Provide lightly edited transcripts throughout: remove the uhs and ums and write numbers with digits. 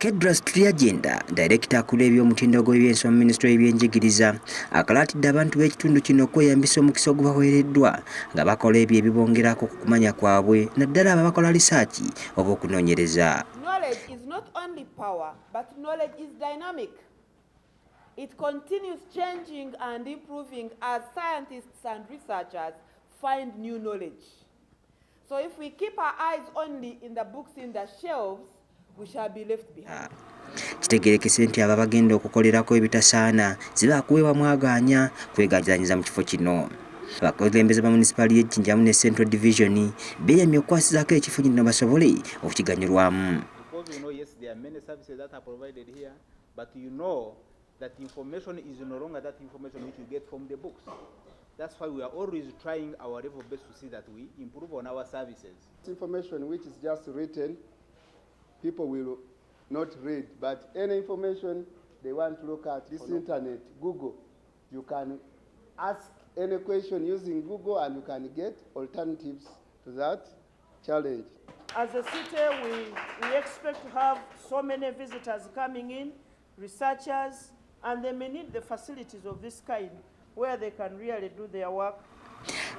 Kedras Triagenda, Director akulu eby'omutindo gw'ebyensi mu Ministry y'ebyenjigiriza, akalaatidde abantu b'ekitundu kino okweyambisa omukisa ogubaweereddwa nga bakola ebyo ebibongerako ku kumanya kwabwe naddala abo abakola lisaaki oba okunoonyereza. Knowledge is not only power, but knowledge is dynamic. It continues changing and improving as scientists and researchers find new knowledge. So if we keep our eyes only in the books in the shelves, we shall be left behind. Kitegerekese nti abo abagenda okukolerako ebitasaana ziba kuweebwa mwagaanya kwegajanyiza mu kifo kino. Abakulembeze ba municipality y'Ejjinja ne Central Division beeyamye okukwasizaako ekifo kino basobole okukiganyulwamu. Because yes, there are many services that are provided here, but that information is no longer that information which you get from the books. That's why we are always trying our level best to see that we improve on our services. Information which is just written, people will not read, but any information they want to look at, this internet, Google, you can ask any question using Google and you can get alternatives to that challenge. As a city, we expect to have so many visitors coming in, researchers, and they may need the facilities of this kind where they can really do their work.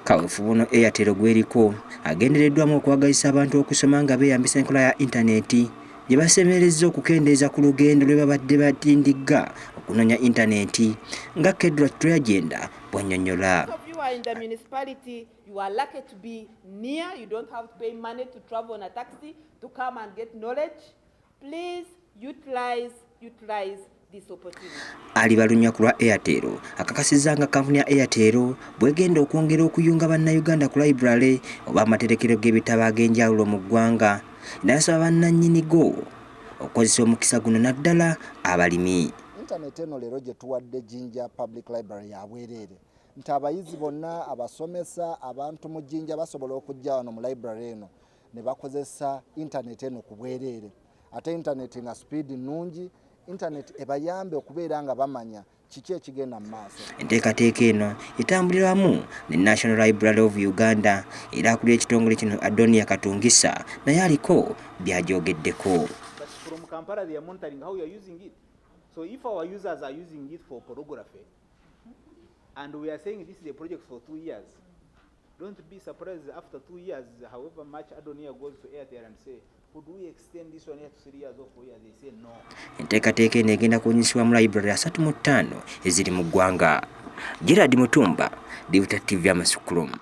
Kaweefube ono Airtel gweriko agendereddwamu okuwagazisa abantu okusoma nga beeyambisa enkola ya intaneti gye basemerezza okukendeeza ku lugendo lwe babadde batindigga okunoonya intaneti nga Kedras Triagenda bw'annyonnyola. You are in the municipality, you are lucky to be near, you don't have to pay money to travel on a taxi to come and get knowledge. Please utilize this opportunity. Ali balunyaku lwa Airtel akakasizza nga kampuni ya Airtel bwegenda okwongera okuyunga bannayuganda ku library oba amaterekero g'ebitabo ag'enjawulo mu ggwanga n'asaba bannannyinigo okukozesa omukisa guno naddala abalimi. Internet eno leero gye tuwadde Jinja Public Library ya bwereere nti abayizi bonna abasomesa abantu mu Jinja basobola okujja wano mu library eno ne bakozesa internet eno ku bwereere ate internet nga speed nnungi internet ebayambe okubeera nga bamanya kiki ekigenda mu maaso. Enteekateeka eno etambuliramu ne National Library of Uganda era akulira ekitongole kino Adonia Katungisa naye aliko by'agyogeddeko. But from Kampala they are monitoring how you are using it. So if our users are using it for pornography and we are saying this is a project for 2 years, don't be surprised after 2 years, however much Adonia goes to Airtel and say, could we extend this one here to 3 years or 4 years? They say no. Enteekateeka eno egenda kunyisibwa mu library 35 eziri mu ggwanga. Gerard Mutumba, Divuta TV Amasukulumu.